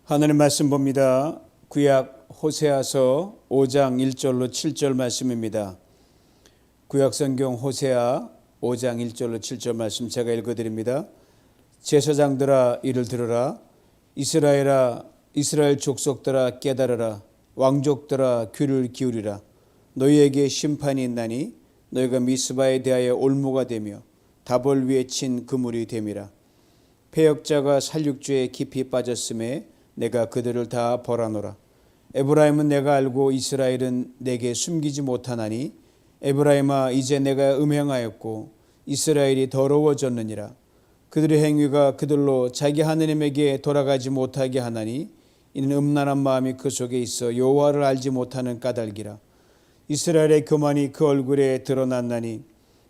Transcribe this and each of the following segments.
하나님 말씀 봅니다. 구약 호세아서 5장 1절로 7절 말씀입니다. 구약 성경 호세아 5장 1절로 7절 말씀 제가 읽어드립니다. 제사장들아 이를 들으라. 이스라엘아 이스라엘 족속들아 깨달으라. 왕족들아 귀를 기울이라. 너희에게 심판이 있나니 너희가 미스바에 대하여 올무가 되며 다볼 위에 친 그물이 됨이라. 패역자가 살육죄에 깊이 빠졌음에 내가 그들을 다 벌하노라. 에브라임은 내가 알고 이스라엘은 내게 숨기지 못하나니 에브라임아 이제 내가 음행하였고 이스라엘이 더러워졌느니라. 그들의 행위가 그들로 자기 하느님에게 돌아가지 못하게 하나니 이는 음란한 마음이 그 속에 있어 여호와를 알지 못하는 까닭이라. 이스라엘의 교만이 그 얼굴에 드러났나니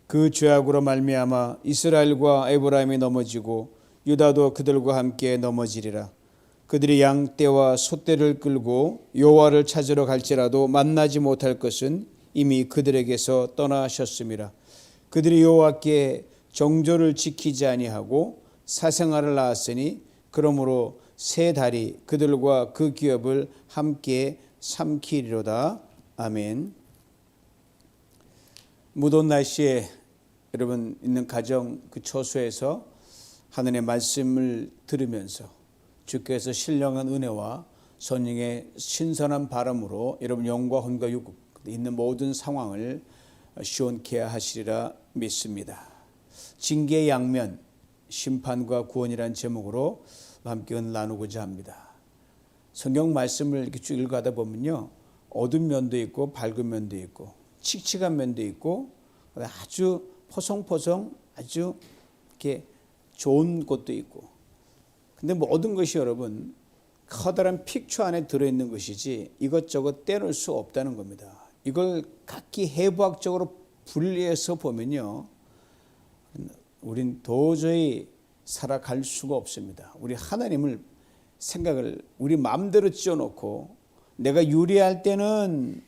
그 죄악으로 말미암아 이스라엘과 에브라임이 넘어지고 유다도 그들과 함께 넘어지리라. 그들이 양떼와 소떼를 끌고 여호와를 찾으러 갈지라도 만나지 못할 것은 이미 그들에게서 떠나셨음이라. 그들이 여호와께 정조를 지키지 아니하고 사생아를 낳았으니 그러므로 새 달이 그들과 그 기업을 함께 삼키리로다. 아멘. 무더운 날씨에 여러분 있는 가정 그 처소에서 하나님의 말씀을 들으면서 주께서 신령한 은혜와 성령의 신선한 바람으로 여러분 영과 혼과 육 있는 모든 상황을 시원케 하시리라 믿습니다. 징계의 양면, 심판과 구원이라는 제목으로 함께 나누고자 합니다. 성경 말씀을 이렇게 쭉 읽어가다 보면요, 어두운 면도 있고 밝은 면도 있고 칙칙한 면도 있고 아주 포송포송 아주 이렇게 좋은 곳도 있고. 근데 모든 것이 여러분 커다란 픽처 안에 들어있는 것이지 이것저것 떼놓을 수 없다는 겁니다. 이걸 각기 해부학적으로 분리해서 보면요, 우린 도저히 살아갈 수가 없습니다. 우리 하나님을 생각을 우리 마음대로 찢어놓고 내가 유리할 때는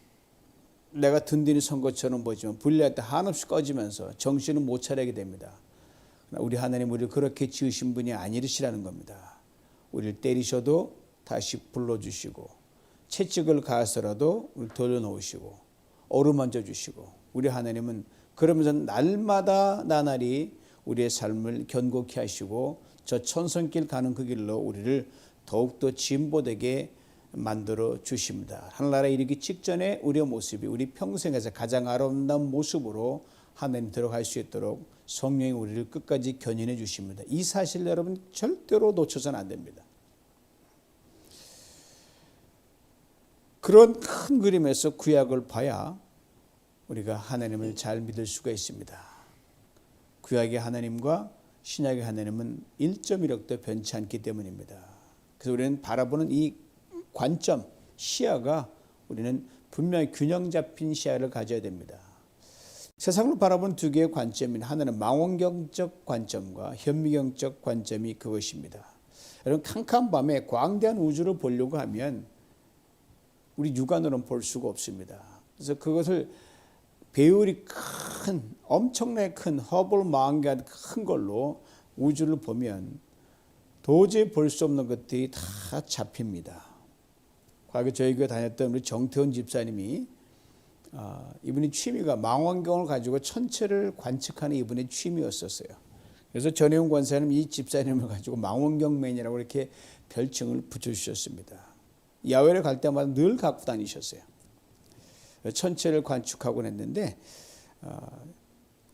내가 든든히 선 것처럼 보지만 불리할 때 한없이 꺼지면서 정신을 못 차리게 됩니다. 우리 하나님 우리를 그렇게 지으신 분이 아니시라는 겁니다. 우리를 때리셔도 다시 불러주시고 채찍을 가서라도 우리를 돌려놓으시고 어루만져 주시고 우리 하나님은 그러면서 날마다 나날이 우리의 삶을 견고케 하시고 저 천성길 가는 그 길로 우리를 더욱더 진보되게 만들어 주십니다. 하늘나라에 이르기 직전에 우리의 모습이 우리 평생에서 가장 아름다운 모습으로 하나님 들어갈 수 있도록 성령이 우리를 끝까지 견인해 주십니다. 이 사실 여러분 절대로 놓쳐서는 안 됩니다. 그런 큰 그림에서 구약을 봐야 우리가 하나님을 잘 믿을 수가 있습니다. 구약의 하나님과 신약의 하나님은 1.1억도 변치 않기 때문입니다. 그래서 우리는 바라보는 이 관점, 시야가 우리는 분명히 균형 잡힌 시야를 가져야 됩니다. 세상을 바라본 두 개의 관점인 하나는 망원경적 관점과 현미경적 관점이 그것입니다. 여러분 캄캄한 밤에 광대한 우주를 보려고 하면 우리 육안으로는 볼 수가 없습니다. 그래서 그것을 배율이 큰 엄청나게 큰 허블 망원경 큰 걸로 우주를 보면 도저히 볼 수 없는 것들이 다 잡힙니다. 과거 저희 교회 다녔던 우리 정태훈 집사님이 이분의 취미가 망원경을 가지고 천체를 관측하는 이분의 취미였었어요. 그래서 전혜웅 권사님 이 집사님을 가지고 망원경맨이라고 이렇게 별칭을 붙여주셨습니다. 야외를 갈 때마다 늘 갖고 다니셨어요. 천체를 관측하곤 했는데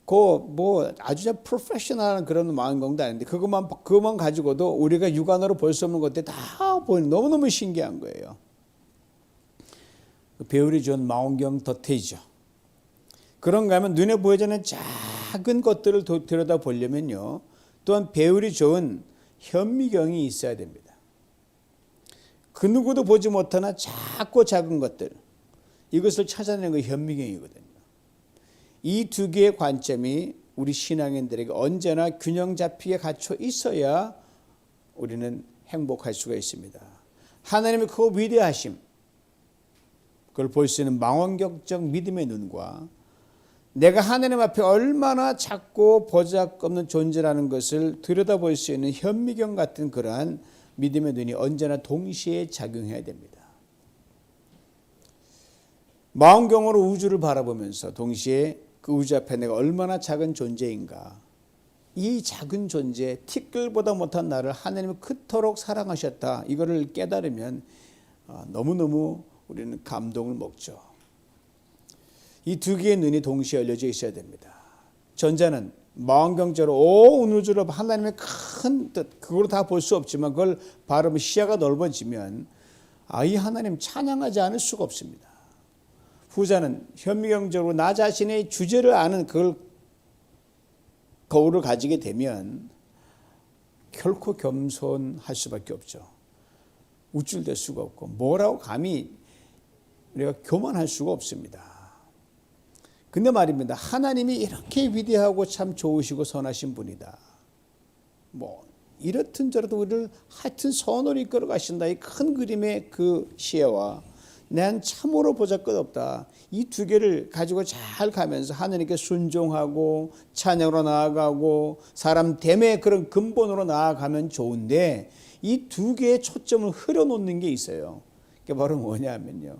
뭐 아주 프로페셔널한 그런 망원경도 아닌데 그것만 가지고도 우리가 육안으로 볼 수 없는 것들이 다 보이는 너무너무 신기한 거예요. 배율이 좋은 망원경 덧해이죠. 그런가 하면 눈에 보이지 않는 작은 것들을 들여다 보려면요, 또한 배율이 좋은 현미경이 있어야 됩니다. 그 누구도 보지 못하는 작고 작은 것들, 이것을 찾아내는 게 현미경이거든요. 이 두 개의 관점이 우리 신앙인들에게 언제나 균형 잡히게 갖춰 있어야 우리는 행복할 수가 있습니다. 하나님의 그 위대하심, 그걸 볼 수 있는 망원경적 믿음의 눈과 내가 하나님 앞에 얼마나 작고 보잘것없는 존재라는 것을 들여다볼 수 있는 현미경 같은 그러한 믿음의 눈이 언제나 동시에 작용해야 됩니다. 망원경으로 우주를 바라보면서 동시에 그 우주 앞에 내가 얼마나 작은 존재인가, 이 작은 존재, 티끌보다 못한 나를 하나님은 그토록 사랑하셨다, 이거를 깨달으면 너무너무 우리는 감동을 먹죠. 이 두 개의 눈이 동시에 열려져 있어야 됩니다. 전자는 망원경적으로 온 우주를 하나님의 큰 뜻, 그걸 다 볼 수 없지만 그걸 바라보면 시야가 넓어지면 이 하나님 찬양하지 않을 수가 없습니다. 후자는 현미경적으로 나 자신의 주제를 아는 그걸 거울을 가지게 되면 결코 겸손할 수밖에 없죠. 우쭐댈 수가 없고 뭐라고 감히 우리가 교만할 수가 없습니다. 근데 말입니다. 하나님이 이렇게 위대하고 참 좋으시고 선하신 분이다. 뭐 이렇든 저렇든 우리를 하여튼 선으로 이끌어 가신다. 이 큰 그림의 그 시야와 난 참으로 보잘것없다. 이 두 개를 가지고 잘 가면서 하나님께 순종하고 찬양으로 나아가고 사람 됨의 그런 근본으로 나아가면 좋은데 이 두 개의 초점을 흐려놓는 게 있어요. 그게 바로 뭐냐면요.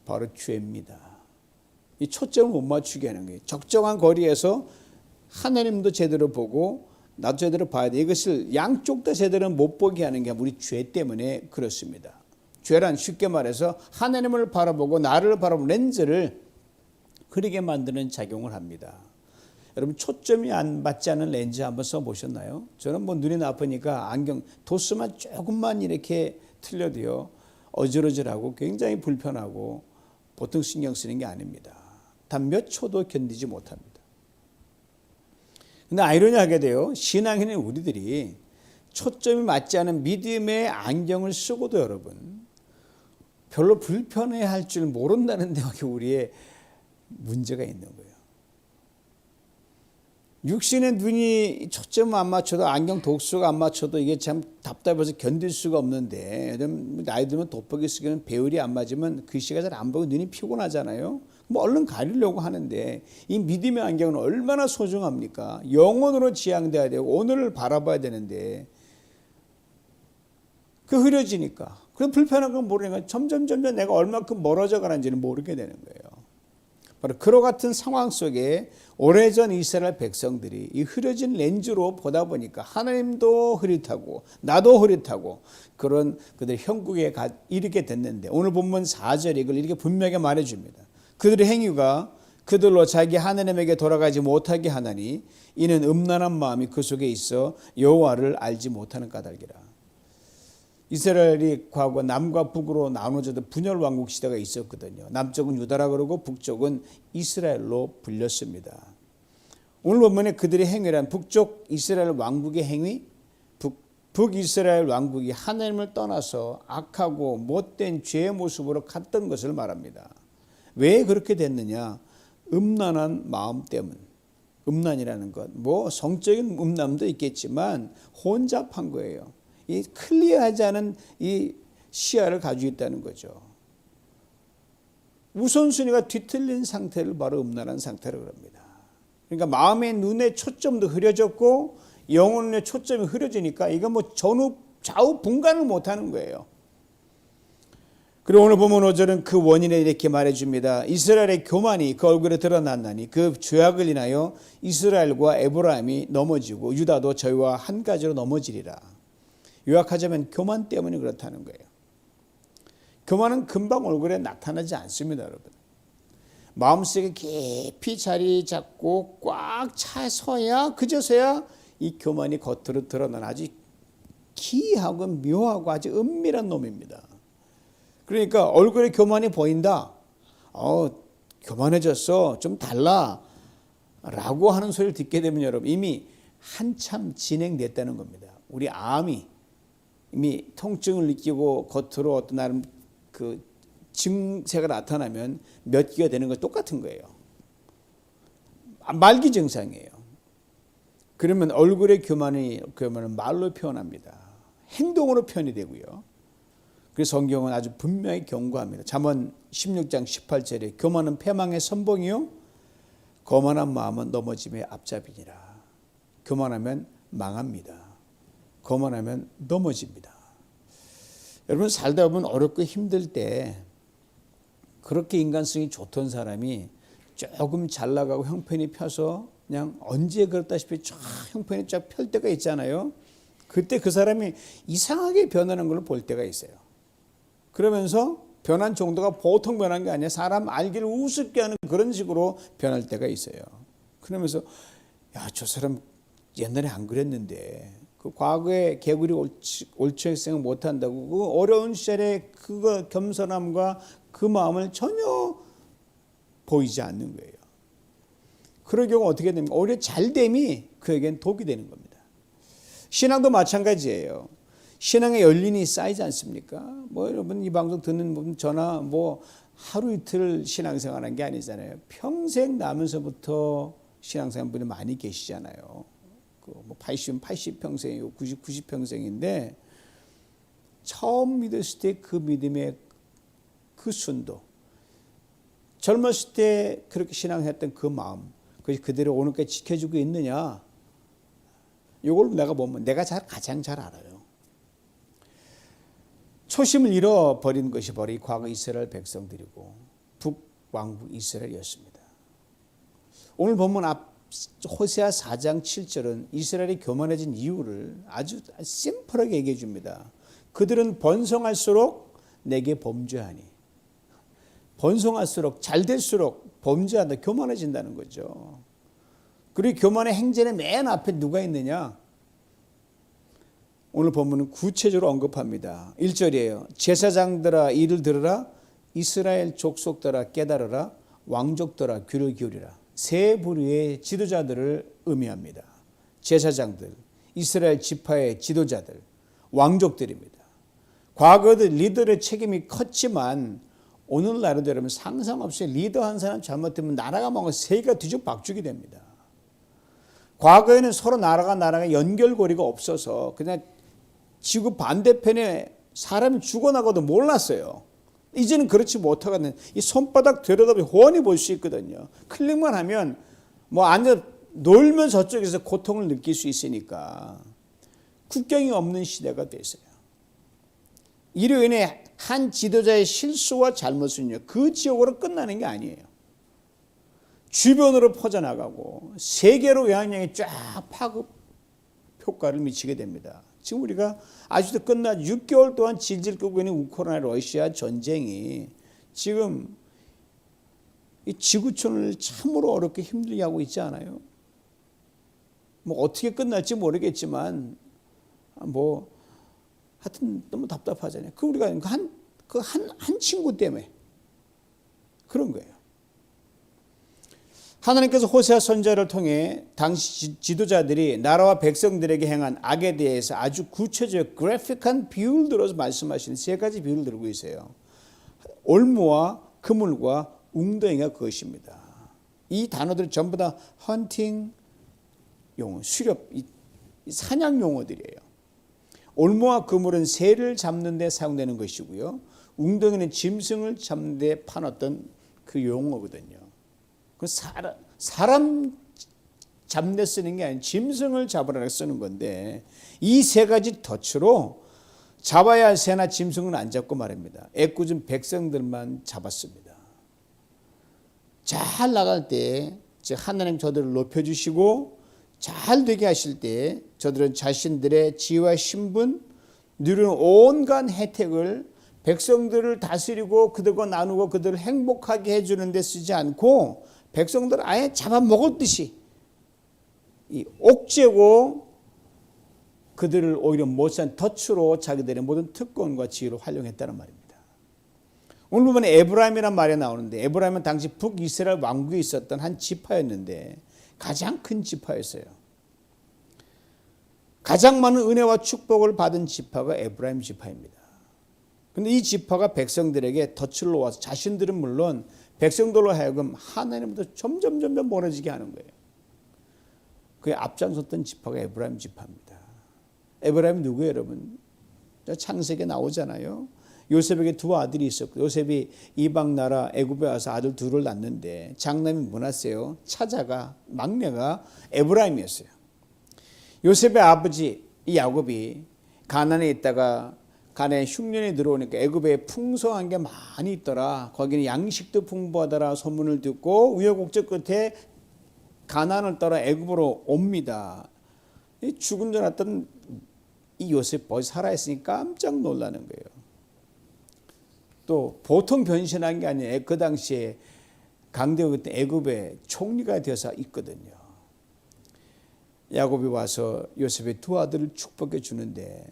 바로 죄입니다. 이 초점을 못 맞추게 하는 거예요. 적정한 거리에서 하나님도 제대로 보고 나도 제대로 봐야 돼. 이것을 양쪽 다 제대로 못 보게 하는 게 우리 죄 때문에 그렇습니다. 죄란 쉽게 말해서 하나님을 바라보고 나를 바라보는 렌즈를 흐리게 만드는 작용을 합니다. 여러분 초점이 안 맞지 않은 렌즈 한번 써보셨나요? 저는 뭐 눈이 나쁘니까 안경 도수만 조금만 이렇게 틀려도요 어질어질하고 굉장히 불편하고 보통 신경 쓰는 게 아닙니다. 단 몇 초도 견디지 못합니다. 근데 아이러니하게도요 신앙인의 우리들이 초점이 맞지 않은 믿음의 안경을 쓰고도 여러분 별로 불편해할 줄 모른다는 데 우리의 문제가 있는 거예요. 육신의 눈이 초점 안 맞춰도 안경 독수가 안 맞춰도 이게 참 답답해서 견딜 수가 없는데 나이 들면 돋보기 쓰기는 배율이 안 맞으면 글씨가 잘 안 보고 눈이 피곤하잖아요. 뭐 얼른 가리려고 하는데 이 믿음의 안경은 얼마나 소중합니까? 영원으로 지향돼야 되고 오늘을 바라봐야 되는데 그 흐려지니까 그럼 불편한 건 모르니까 점점 내가 얼마큼 멀어져 가는지는 모르게 되는 거예요. 바로 그와 같은 상황 속에 오래전 이스라엘 백성들이 이 흐려진 렌즈로 보다 보니까 하나님도 흐릿하고 나도 흐릿하고 그런 그들 형국에 이르게 됐는데 오늘 본문 4절이 이걸 이렇게 분명하게 말해줍니다. 그들의 행위가 그들로 자기 하나님에게 돌아가지 못하게 하나니 이는 음란한 마음이 그 속에 있어 여호와를 알지 못하는 까닭이라. 이스라엘이 과거 남과 북으로 나눠져도 분열 왕국 시대가 있었거든요. 남쪽은 유다라 그러고 북쪽은 이스라엘로 불렸습니다. 오늘 본문에 그들의 행위란 북쪽 이스라엘 왕국의 행위, 북이스라엘 왕국이 하나님을 떠나서 악하고 못된 죄의 모습으로 갔던 것을 말합니다. 왜 그렇게 됐느냐? 음란한 마음 때문. 음란이라는 것, 뭐 성적인 음란도 있겠지만 혼잡한 거예요. 이 클리어하지 않은 이 시야를 가지고 있다는 거죠. 우선순위가 뒤틀린 상태를 바로 음란한 상태라고 합니다. 그러니까 마음의 눈의 초점도 흐려졌고 영혼의 초점이 흐려지니까 이거 뭐 전후 좌우 분간을 못하는 거예요. 그리고 오늘 보면 5절은 그 원인에 이렇게 말해줍니다. 이스라엘의 교만이 그 얼굴에 드러났나니 그 죄악을 인하여 이스라엘과 에브라임이 넘어지고 유다도 저희와 한 가지로 넘어지리라. 요약하자면 교만 때문에 그렇다는 거예요. 교만은 금방 얼굴에 나타나지 않습니다, 여러분. 마음속에 깊이 자리 잡고 꽉 차서야 그저서야 이 교만이 겉으로 드러나는 아주 기이하고 묘하고 아주 은밀한 놈입니다. 그러니까 얼굴에 교만이 보인다. 교만해졌어. 좀 달라. 라고 하는 소리를 듣게 되면 여러분 이미 한참 진행됐다는 겁니다. 우리 암이 이미 통증을 느끼고 겉으로 어떤 나름 그 증세가 나타나면 몇 기가 되는 거 똑같은 거예요. 말기 증상이에요. 그러면 얼굴의 교만은 말로 표현합니다. 행동으로 표현이 되고요. 그래서 성경은 아주 분명히 경고합니다. 잠언 16장 18절에 교만은 패망의 선봉이요 거만한 마음은 넘어짐의 앞잡이니라. 교만하면 망합니다. 거만하면 넘어집니다. 여러분 살다 보면 어렵고 힘들 때 그렇게 인간성이 좋던 사람이 조금 잘 나가고 형편이 펴서 그냥 언제 그렇다시피 쫙 형편이 쫙 펼 때가 있잖아요. 그때 그 사람이 이상하게 변하는 걸 볼 때가 있어요. 그러면서 변한 정도가 보통 변한 게 아니라 사람 알기를 우습게 하는 그런 식으로 변할 때가 있어요. 그러면서 야, 저 사람 옛날에 안 그랬는데 그 과거에 개구리 옳지 생각 못한다고 그 어려운 시절에 그거 겸손함과 그 마음을 전혀 보이지 않는 거예요. 그럴 경우 어떻게 됩니까? 오히려 잘됨이 그에겐 독이 되는 겁니다. 신앙도 마찬가지예요. 신앙의 연륜이 쌓이지 않습니까? 뭐 여러분 이 방송 듣는 분 저나 뭐 하루 이틀 신앙생활한 게 아니잖아요. 평생 나면서부터 신앙생활 분이 많이 계시잖아요. 뭐 80평생이고 90평생인데 처음 믿었을 때 그 믿음의 그 순도, 젊었을 때 그렇게 신앙했던 그 마음, 그것이 그대로 오늘까지 지켜주고 있느냐? 이걸 내가 보면 내가 가장 잘 알아요. 초심을 잃어버린 것이 바로 이 과거 이스라엘 백성들이고 북왕국 이스라엘이었습니다. 오늘 본문 호세아 4장 7절은 이스라엘이 교만해진 이유를 아주 심플하게 얘기해 줍니다. 그들은 번성할수록 내게 범죄하니. 번성할수록 잘 될수록 범죄한다, 교만해진다는 거죠. 그리고 교만의 행전의 맨 앞에 누가 있느냐? 오늘 본문은 구체적으로 언급합니다. 1절이에요. 제사장들아 이를 들으라, 이스라엘 족속들아 깨달으라, 왕족들아 귀를 기울이라. 세 부류의 지도자들을 의미합니다. 제사장들, 이스라엘 지파의 지도자들, 왕족들입니다. 과거의 리더의 책임이 컸지만 오늘날에도 여러분 상상 없이 리더 한 사람 잘못되면 나라가 뭔가 세계가 뒤죽박죽이 됩니다. 과거에는 서로 나라가 연결고리가 없어서 그냥 지구 반대편에 사람이 죽어나가도 몰랐어요. 이제는 그렇지 못하거든요. 이 손바닥 들여다보면 훤히 볼 수 있거든요. 클릭만 하면 뭐 앉아 놀면 저쪽에서 고통을 느낄 수 있으니까 국경이 없는 시대가 됐어요. 이로 인해 한 지도자의 실수와 잘못은요, 그 지역으로 끝나는 게 아니에요. 주변으로 퍼져나가고 세계로 영향력이 쫙 파급 효과를 미치게 됩니다. 지금 우리가 아직도 끝나 6개월 동안 질질 끌고 있는 우크라이나 러시아 전쟁이 지금 이 지구촌을 참으로 어렵게 힘들게 하고 있지 않아요? 뭐 어떻게 끝날지 모르겠지만 뭐 하여튼 너무 답답하잖아요. 그 우리가 한 친구 때문에 그런 거예요. 하나님께서 호세아 선지자를 통해 당시 지도자들이 나라와 백성들에게 행한 악에 대해서 아주 구체적 그래픽한 비유를 들어서 말씀하시는 세 가지 비유를 들고 있어요. 올무와 그물과 웅덩이가 그것입니다. 이 단어들 전부 다 헌팅 용어, 수렵, 사냥 용어들이에요. 올무와 그물은 새를 잡는 데 사용되는 것이고요. 웅덩이는 짐승을 잡는 데 파놨던 그 용어거든요. 사람 잡는 데 쓰는 게 아니라 짐승을 잡으라 쓰는 건데 이 세 가지 덫으로 잡아야 할 새나 짐승은 안 잡고 말입니다. 애꿎은 백성들만 잡았습니다. 잘 나갈 때 하나님 저들을 높여주시고 잘 되게 하실 때 저들은 자신들의 지위와 신분, 누리는 온갖 혜택을 백성들을 다스리고 그들과 나누고 그들을 행복하게 해주는 데 쓰지 않고 백성들을 아예 잡아먹었듯이 이 옥죄고 그들을 오히려 못산 덫으로 자기들의 모든 특권과 지위를 활용했다는 말입니다. 오늘 보면 에브라임이란 말이 나오는데 에브라임은 당시 북이스라엘 왕국에 있었던 한 지파였는데 가장 큰 지파였어요. 가장 많은 은혜와 축복을 받은 지파가 에브라임 지파입니다. 그런데 이 지파가 백성들에게 덫을 놓아서 자신들은 물론 백성들로 하여금 하나님부터 점점 멀어지게 하는 거예요. 그에 앞장섰던 지파가 에브라임 지파입니다. 에브라임이 누구예요, 여러분? 창세기에 나오잖아요. 요셉에게 두 아들이 있었고 요셉이 이방 나라 애굽에 와서 아들 둘을 낳는데 장남이 므낫세요. 차자가 막내가 에브라임이었어요. 요셉의 아버지 이 야곱이 가나안에 있다가 간에 흉년이 들어오니까 애굽에 풍성한 게 많이 있더라. 거기는 양식도 풍부하더라 소문을 듣고 우여곡절 끝에 가나안을 따라 애굽으로 옵니다. 죽은 줄 알았던 이 요셉 벌써 살아있으니 깜짝 놀라는 거예요. 또 보통 변신한 게 아니에요. 그 당시에 강대국이었던 애굽의 총리가 되어서 있거든요. 야곱이 와서 요셉의 두 아들을 축복해 주는데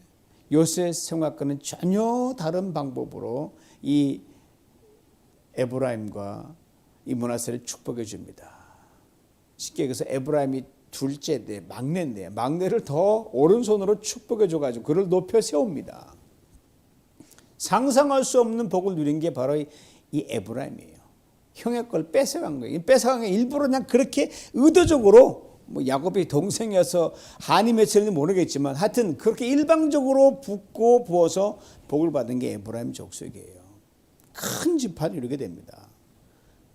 요셉의 생각과는 전혀 다른 방법으로 이 에브라임과 이 므낫세를 축복해 줍니다. 쉽게 얘기해서 에브라임이 둘째인데 막내인데 막내를 더 오른손으로 축복해 줘가지고 그를 높여 세웁니다. 상상할 수 없는 복을 누린 게 바로 이 에브라임이에요. 형의 걸 뺏어간 거예요. 뺏어간 게 일부러 그냥 그렇게 의도적으로 뭐 야곱이 동생이어서 한이 맺혔는지 모르겠지만 하여튼 그렇게 일방적으로 붓고 부어서 복을 받은 게 에브라임 족속이에요. 큰 지파를 이루게 됩니다.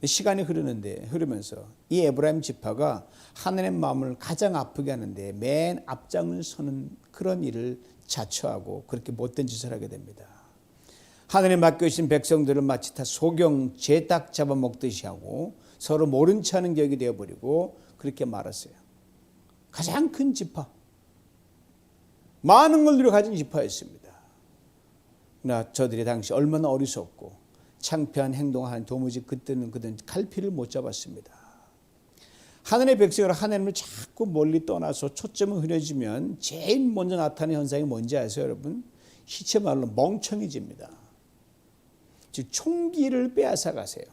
시간이 흐르면서 이 에브라임 지파가 하나님의 마음을 가장 아프게 하는데 맨 앞장을 서는 그런 일을 자처하고 그렇게 못된 짓을 하게 됩니다. 하나님 맡겨주신 백성들을 마치 다 소경 죄딱 잡아먹듯이 하고 서로 모른 체 하는 격이 되어버리고 그렇게 말았어요. 가장 큰 지파, 많은 걸 누려 가진 지파였습니다. 그러나 저들이 당시 얼마나 어리석고 창피한 행동을 하는 도무지 그때는 갈피를 못 잡았습니다. 하나님의 백성으로 하나님을 자꾸 멀리 떠나서 초점을 흐려지면 제일 먼저 나타나는 현상이 뭔지 아세요, 여러분? 시체 말로 멍청해집니다. 즉 총기를 빼앗아 가세요.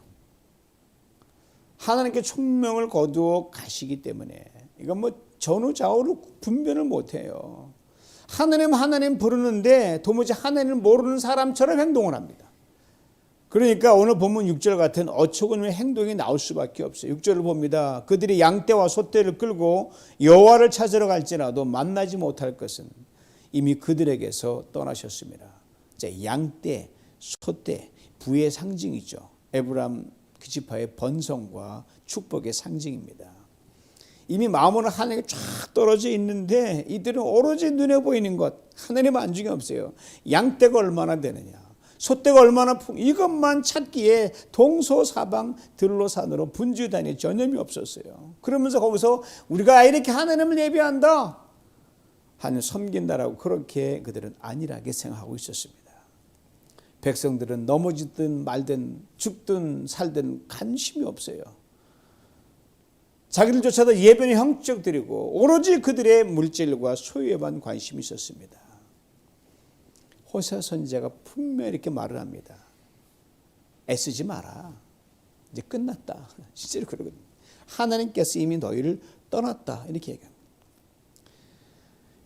하나님께 총명을 거두어 가시기 때문에 이건 뭐 전후좌우로 분별을 못해요. 하나님 부르는데 도무지 하나님을 모르는 사람처럼 행동을 합니다. 그러니까 오늘 본문 6절 같은 어처구니의 행동이 나올 수밖에 없어요. 6절을 봅니다. 그들이 양떼와 소떼를 끌고 여호와를 찾으러 갈지라도 만나지 못할 것은 이미 그들에게서 떠나셨습니다. 자, 양떼, 소떼, 부의 상징이죠. 에브라임 그 지파의 번성과 축복의 상징입니다. 이미 마음으로 하나님께 쫙 떨어져 있는데 이들은 오로지 눈에 보이는 것, 하나님 안중에 없어요. 양떼가 얼마나 되느냐, 소떼가 얼마나 이것만 찾기에 동서사방 들로산으로 분주다니 전념이 없었어요. 그러면서 거기서 우리가 이렇게 하나님을 예배한다, 하나님 섬긴다라고 그렇게 그들은 안일하게 생각하고 있었습니다. 백성들은 넘어지든 말든 죽든 살든 관심이 없어요. 자기들조차도 예배는 형적 드리고 오로지 그들의 물질과 소유에만 관심이 있었습니다. 호세아 선지자가 분명히 이렇게 말을 합니다. 애쓰지 마라. 이제 끝났다. 실제로 그러거든요. 하나님께서 이미 너희를 떠났다. 이렇게 얘기합니다.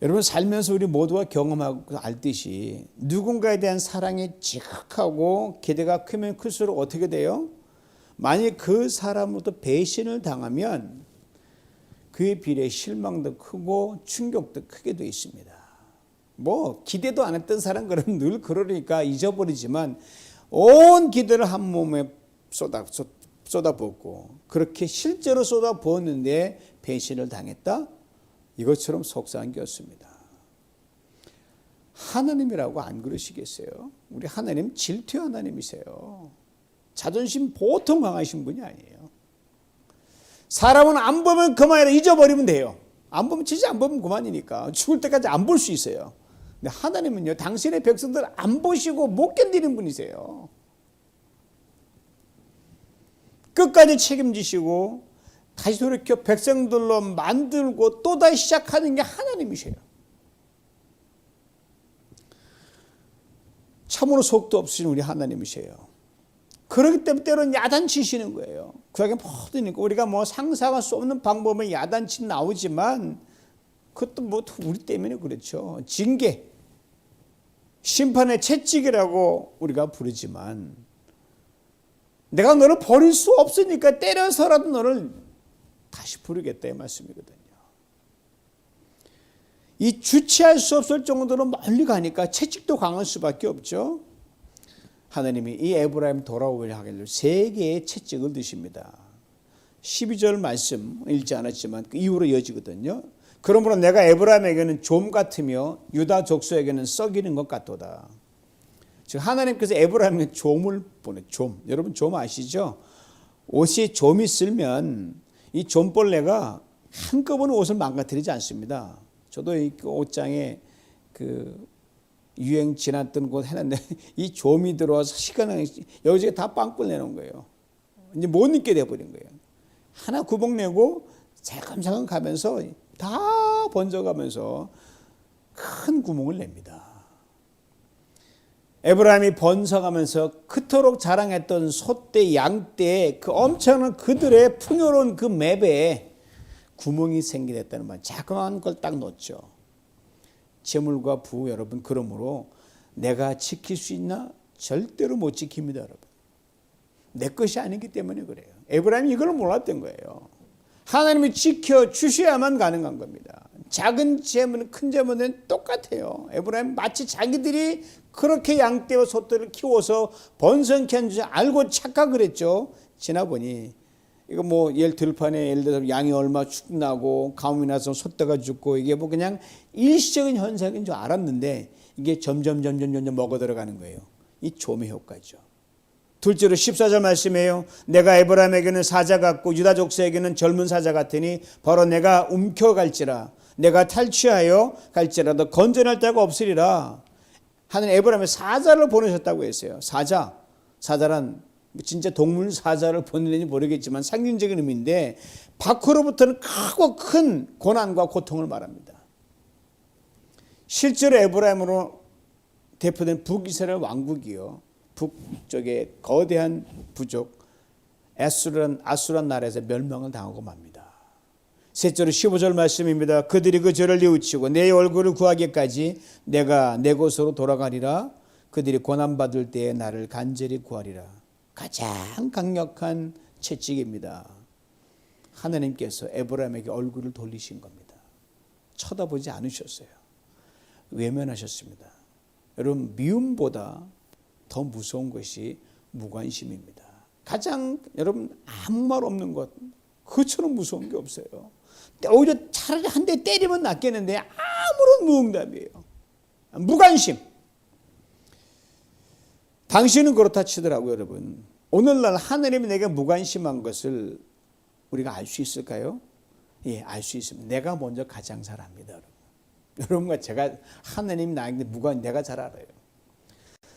여러분, 살면서 우리 모두가 경험하고 알듯이 누군가에 대한 사랑이 지극하고 기대가 크면 클수록 어떻게 돼요? 만약 그 사람으로부터 배신을 당하면 그에 비례 실망도 크고 충격도 크게 되어 있습니다. 뭐 기대도 안 했던 사람 그러면 늘 그러니까 잊어버리지만 온 기대를 한 몸에 쏟아붓고 그렇게 실제로 쏟아부었는데 배신을 당했다? 이것처럼 속상한 게 없습니다. 하나님이라고 안 그러시겠어요? 우리 하나님 질투 하나님이세요. 자존심 보통 강하신 분이 아니에요. 사람은 안 보면 그만이라 잊어버리면 돼요. 안 보면 진짜 안 보면 그만이니까 죽을 때까지 안 볼 수 있어요. 근데 하나님은요, 당신의 백성들 안 보시고 못 견디는 분이세요. 끝까지 책임지시고 다시 돌이켜 백성들로 만들고 또다시 시작하는 게 하나님이세요. 참으로 속도 없으신 우리 하나님이세요. 그렇기 때문에 때로는 야단치시는 거예요. 그게 모든 우리가 뭐 상상할 수 없는 방법의 야단치 나오지만 그것도 뭐 우리 때문에 그렇죠. 징계, 심판의 채찍이라고 우리가 부르지만 내가 너를 버릴 수 없으니까 때려서라도 너를 다시 부르겠다 이 말씀이거든요. 이 주체할 수 없을 정도로 멀리 가니까 채찍도 강할 수밖에 없죠. 하나님이 이 에브라임 돌아오려 하길래 3개의 채찍을 드십니다. 12절 말씀 읽지 않았지만 그 이후로 이어지거든요. 그러므로 내가 에브라임에게는 좀 같으며 유다 족속에게는 썩이는 것 같도다. 즉 하나님께서 에브라임에게 좀을 보내. 좀. 여러분 좀 아시죠? 옷이 좀이 쓸면 이 좀벌레가 한꺼번에 옷을 망가뜨리지 않습니다. 저도 이 옷장에 그 유행 지났던 곳 해놨는데 이 좀이 들어와서 시간을 여기저기 다 빵꾸를 내놓은 거예요. 이제 못 입게 돼버린 거예요. 하나 구멍 내고 살금살금 가면서 다 번져가면서 큰 구멍을 냅니다. 에브라임이 번성하면서 그토록 자랑했던 소떼, 양떼, 그 엄청난 그들의 풍요로운 그 맵에 구멍이 생기겠다는 말, 자그마한 걸 딱 놓죠. 재물과 부, 여러분, 그러므로 내가 지킬 수 있나? 절대로 못 지킵니다, 여러분. 내 것이 아니기 때문에 그래요. 에브라임이 이걸 몰랐던 거예요. 하나님이 지켜주셔야만 가능한 겁니다. 작은 재물은 큰 재물은 똑같아요. 에브라임 마치 자기들이 그렇게 양떼와 소떼를 키워서 번성케 한 줄 알고 착각을 했죠. 지나보니 이거 뭐 들판에 예를 들어서 양이 얼마 축나고 가뭄이 나서 소떼가 죽고 이게 뭐 그냥 일시적인 현상인 줄 알았는데 이게 점점 먹어 들어가는 거예요. 이 좀의 효과죠. 둘째로 14절 말씀이에요. 내가 에브라임에게는 사자 같고 유다 족속에게는 젊은 사자 같으니 바로 내가 움켜갈지라 내가 탈취하여 갈지라도 건져낼 데가 없으리라. 하나님 에브라임에 사자를 보내셨다고 했어요. 사자란 진짜 동물 사자를 보내는지 모르겠지만 상징적인 의미인데 밖으로부터는 크고 큰 고난과 고통을 말합니다. 실제로 에브라임으로 대표된 북이스라엘 왕국이요. 북쪽의 거대한 부족 아수란 나라에서 멸망을 당하고 맙니다. 셋째로 15절 말씀입니다. 그들이 그 저를 뉘우치고 내 얼굴을 구하기까지 내가 내 곳으로 돌아가리라. 그들이 고난받을 때에 나를 간절히 구하리라. 가장 강력한 채찍입니다. 하나님께서 에브라임에게 얼굴을 돌리신 겁니다. 쳐다보지 않으셨어요. 외면하셨습니다. 여러분 미움보다 더 무서운 것이 무관심입니다. 가장 여러분 아무 말 없는 것 그처럼 무서운 게 없어요. 오히려 차라리 한 대 때리면 낫겠는데 아무런 무응답이에요. 무관심. 당신은 그렇다 치더라고요, 여러분. 오늘날 하나님이 내게 무관심한 것을 우리가 알 수 있을까요? 예, 알 수 있습니다. 내가 먼저 가장 잘 압니다, 여러분. 여러분과 제가 하나님 나에게 내가 잘 알아요.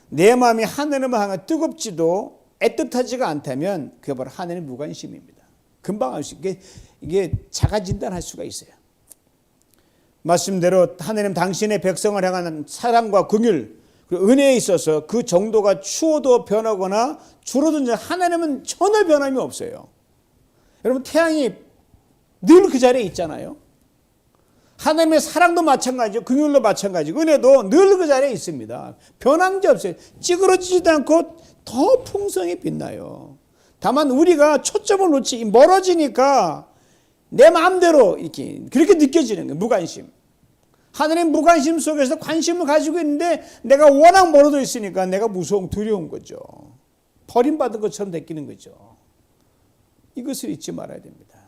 내 마음이 하나님을 향해 뜨겁지도 애틋하지가 않다면 그게 바로 하나님의 무관심입니다. 금방 알 수 있게 이게 자가 진단할 수가 있어요. 말씀대로 하나님 당신의 백성을 향한 사랑과 긍휼 그리고 은혜에 있어서 그 정도가 추워도 변하거나 줄어든지 하나님은 전혀 변함이 없어요. 여러분 태양이 늘 그 자리에 있잖아요. 하나님의 사랑도 마찬가지죠. 긍휼도 마찬가지고 은혜도 늘 그 자리에 있습니다. 변한 게 없어요. 찌그러지지도 않고 더 풍성히 빛나요. 다만 우리가 초점을 놓치 멀어지니까 내 마음대로 이렇게 그렇게 느껴지는 거예요. 무관심. 하나님 무관심 속에서 관심을 가지고 있는데 내가 워낙 멀어져 있으니까 내가 두려운 거죠. 버림받은 것처럼 느끼는 거죠. 이것을 잊지 말아야 됩니다.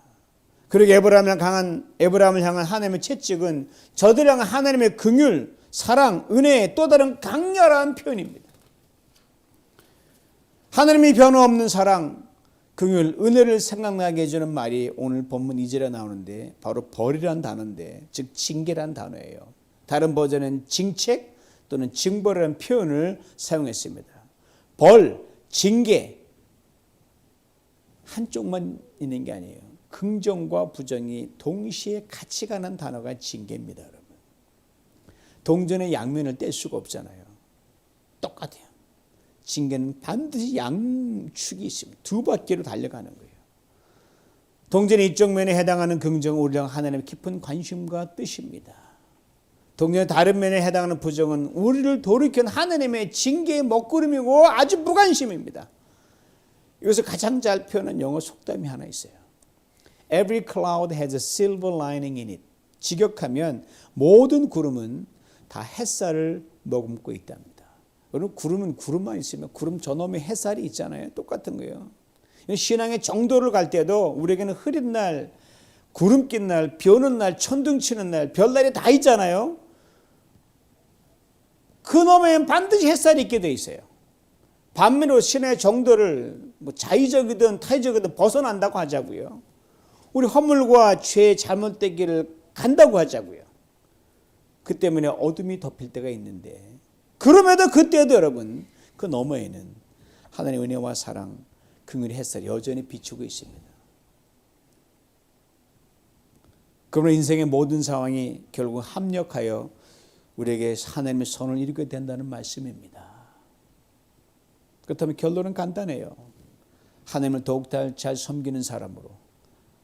그리고 에브라임을 향한 하나님의 채찍은 저들을 향한 하나님의 긍휼, 사랑, 은혜의 또 다른 강렬한 표현입니다. 하나님이 변화없는 사랑, 긍휼, 은혜를 생각나게 해주는 말이 오늘 본문 2절에 나오는데 바로 벌이란 단어인데 즉 징계란 단어예요. 다른 버전은 징책 또는 징벌이라는 표현을 사용했습니다. 벌, 징계 한쪽만 있는 게 아니에요. 긍정과 부정이 동시에 같이 가는 단어가 징계입니다. 여러분. 동전의 양면을 뗄 수가 없잖아요. 똑같아요. 징계는 반드시 양축이 있습니다. 두 바퀴로 달려가는 거예요. 동전의 이쪽 면에 해당하는 긍정은 우리랑 하나님의 깊은 관심과 뜻입니다. 동전의 다른 면에 해당하는 부정은 우리를 돌이킨 하나님의 징계의 먹구름이고 아주 무관심입니다. 이것을 가장 잘 표현한 영어 속담이 하나 있어요. Every cloud has a silver lining in it. 직역하면 모든 구름은 다 햇살을 머금고 있답니다. 여러분 구름은 구름만 있으면 구름 저놈에 햇살이 있잖아요. 똑같은 거예요. 신앙의 정도를 갈 때도 우리에게는 흐린 날, 구름 낀 날, 비 오는 날, 천둥 치는 날, 별날이 다 있잖아요. 그 넘으면 반드시 햇살이 있게 돼 있어요. 반면으로 신의 정도를 자의적이든 타의적이든 벗어난다고 하자고요. 우리 허물과 죄의 잘못된 길을 간다고 하자고요. 그 때문에 어둠이 덮일 때가 있는데, 그럼에도 그때도 여러분 그 너머에는 하나님의 은혜와 사랑, 긍휼의 햇살이 여전히 비추고 있습니다. 그러므로 인생의 모든 상황이 결국 합력하여 우리에게 하나님의 선을 이루게 된다는 말씀입니다. 그렇다면 결론은 간단해요. 하나님을 더욱 잘 섬기는 사람으로,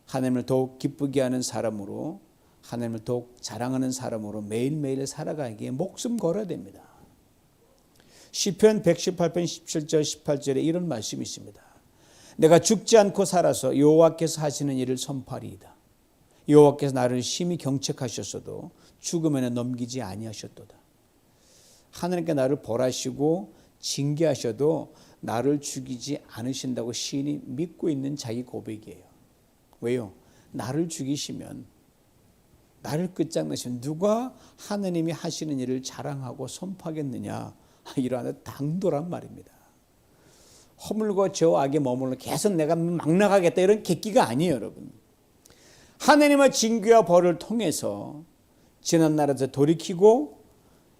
하나님을 더욱 기쁘게 하는 사람으로, 하나님을 더욱 자랑하는 사람으로 매일매일 살아가기에 목숨 걸어야 됩니다. 시편 118편 17절 18절에 이런 말씀이 있습니다. 내가 죽지 않고 살아서 여호와께서 하시는 일을 선포하리이다. 여호와께서 나를 심히 경책하셨어도 죽음에는 넘기지 아니하셨도다. 하나님께 나를 벌하시고 징계하셔도 나를 죽이지 않으신다고 시인이 믿고 있는 자기 고백이에요. 왜요? 나를 죽이시면, 나를 끝장내시면 누가 하나님이 하시는 일을 자랑하고 선포하겠느냐, 이러한 당돌한 말입니다. 허물과 죄와 악에 머물러 계속 내가 막 나가겠다 이런 객기가 아니에요, 여러분. 하나님의 징계와 벌을 통해서 지난 날에서 돌이키고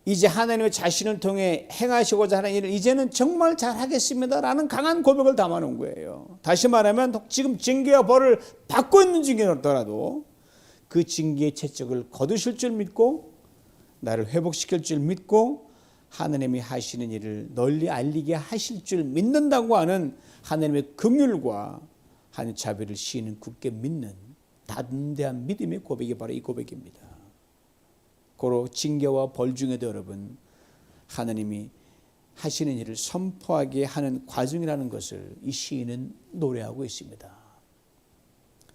이제 하나님의 자신을 통해 행하시고자 하는 일을 이제는 정말 잘하겠습니다라는 강한 고백을 담아놓은 거예요. 다시 말하면 지금 징계와 벌을 받고 있는 중이더라도 그 징계의 채찍을 거두실 줄 믿고 나를 회복시킬 줄 믿고 하나님이 하시는 일을 널리 알리게 하실 줄 믿는다고 하는 하나님의 긍휼과 하나님의 자비를 시인은 굳게 믿는 담대한 믿음의 고백이 바로 이 고백입니다. 고로 징계와 벌 중에도 여러분 하나님이 하시는 일을 선포하게 하는 과정이라는 것을 이 시인은 노래하고 있습니다.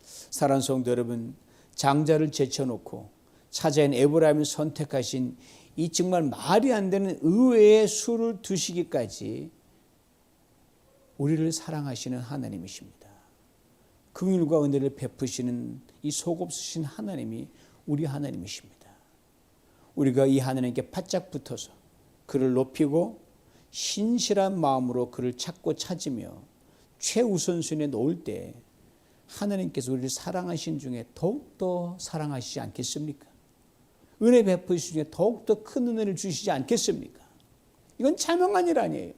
사랑하는 성도 여러분, 장자를 제쳐놓고 차자인 에브라임을 선택하신 이 정말 말이 안 되는 의외의 수를 두시기까지 우리를 사랑하시는 하나님이십니다. 긍휼과 은혜를 베푸시는 이 속없으신 하나님이 우리 하나님이십니다. 우리가 이 하나님께 바짝 붙어서 그를 높이고 신실한 마음으로 그를 찾고 찾으며 최우선순위에 놓을 때 하나님께서 우리를 사랑하신 중에 더욱더 사랑하시지 않겠습니까? 은혜 베푸시기 중에 더욱더 큰 은혜를 주시지 않겠습니까? 이건 자명한 일 아니에요.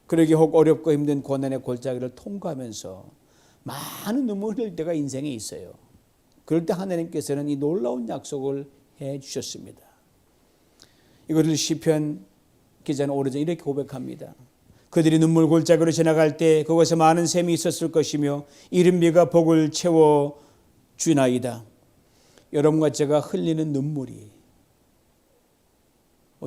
그러기 혹 어렵고 힘든 고난의 골짜기를 통과하면서 많은 눈물을 흘릴 때가 인생에 있어요. 그럴 때 하나님께서는 이 놀라운 약속을 해 주셨습니다. 이것을 시편 기자는 오래전 이렇게 고백합니다. 그들이 눈물 골짜기로 지나갈 때 그곳에 많은 샘이 있었을 것이며 이른 비가 복을 채워 주나이다. 여러분과 제가 흘리는 눈물이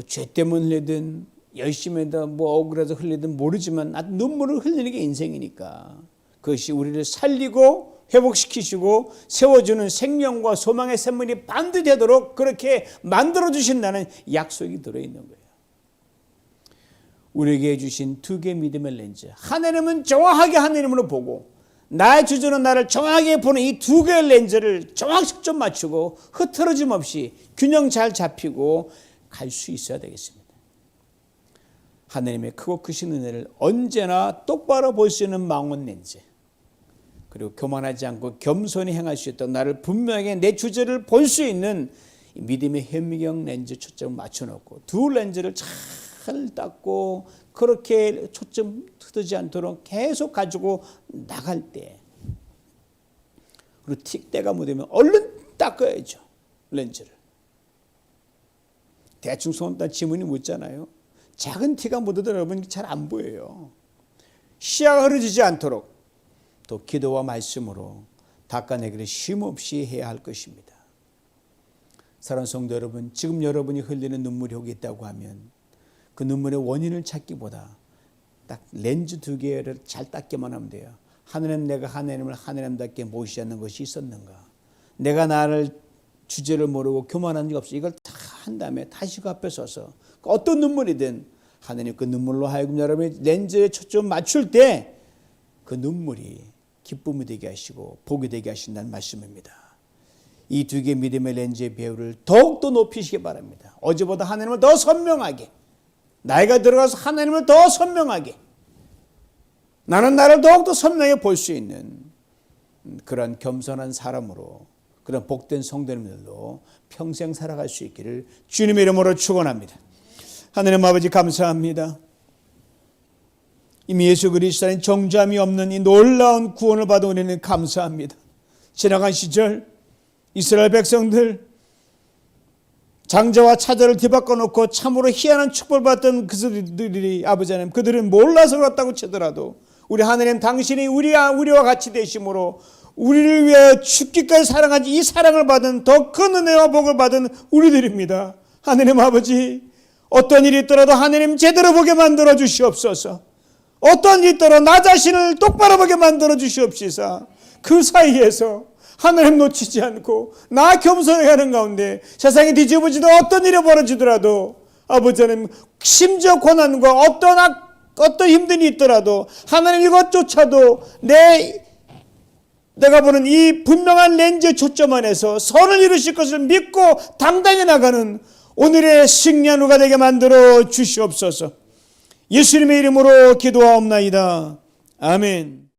죄 때문에 흘리든 열심히 억울해서 흘리든 모르지만 눈물을 흘리는 게 인생이니까 그것이 우리를 살리고 회복시키시고 세워주는 생명과 소망의 샘물이 반드시 되도록 그렇게 만들어주신다는 약속이 들어있는 거예요. 우리에게 주신 두 개의 믿음의 렌즈, 하나님은 정확하게 하나님으로 보고 나의 주주는 나를 정확하게 보는 이 두 개의 렌즈를 정확히 좀 맞추고 흐트러짐 없이 균형 잘 잡히고 갈 수 있어야 되겠습니다. 하나님의 크고 크신 은혜를 언제나 똑바로 볼 수 있는 망원 렌즈, 그리고 교만하지 않고 겸손히 행할 수 있도록 나를 분명하게 내 주제를 볼 수 있는 믿음의 현미경 렌즈 초점을 맞춰놓고 두 렌즈를 잘 닦고 그렇게 초점 흐르지 않도록 계속 가지고 나갈 때, 그리고 때가 묻으면 얼른 닦아야죠. 렌즈를. 대충 손다 지문이 묻잖아요. 작은 티가 묻어도 여러분 잘 안 보여요. 시야가 흐려지지 않도록 또 기도와 말씀으로 닦아내기를 쉼없이 해야 할 것입니다. 사랑하는 성도 여러분, 지금 여러분이 흘리는 눈물이 여기 있다고 하면 그 눈물의 원인을 찾기보다 딱 렌즈 두 개를 잘 닦기만 하면 돼요. 하나님, 내가 하나님을 하나님답게 모시지 않는 것이 있었는가? 내가 나를 주제를 모르고 교만한 적 없어. 이걸 다 한 다음에 다시 그 앞에 서서 어떤 눈물이든 하나님 그 눈물로 하여금 여러분의 렌즈에 초점 맞출 때 그 눈물이 기쁨이 되게 하시고 복이 되게 하신다는 말씀입니다. 이 두 개의 믿음의 렌즈의 배우를 더욱더 높이시기 바랍니다. 어제보다 하나님을 더 선명하게, 나이가 들어가서 하나님을 더 선명하게, 나는 나를 더욱더 선명하게 볼 수 있는 그런 겸손한 사람으로, 그런 복된 성도님들로 평생 살아갈 수 있기를 주님의 이름으로 축원합니다. 하나님 아버지 감사합니다. 이미 예수 그리스도 안에 정죄함이 없는 이 놀라운 구원을 받은 우리는 감사합니다. 지나간 시절 이스라엘 백성들 장자와 차자를 뒤바꿔 놓고 참으로 희한한 축복을 받던 그들이 아버지 하나님, 그들은 몰라서 그렇다고 치더라도 우리 하나님 당신이 우리와 같이 되심으로 우리를 위하여 죽기까지 사랑하지 이 사랑을 받은 더 큰 은혜와 복을 받은 우리들입니다. 하나님 아버지, 어떤 일이 있더라도 하나님 제대로 보게 만들어 주시옵소서. 어떤 일이 있더라도 나 자신을 똑바로 보게 만들어 주시옵시사. 그 사이에서 하나님 놓치지 않고 나 겸손하게 하는 가운데 세상이 뒤집어지도 어떤 일이 벌어지더라도 아버지 하나님, 심지어 고난과 어떤 힘든 일이 있더라도 하나님 이것조차도 내가 보는 이 분명한 렌즈에 초점 안에서 선을 이루실 것을 믿고 당당히 나가는 오늘의 승리한 누가 되게 만들어 주시옵소서. 예수님의 이름으로 기도하옵나이다. 아멘.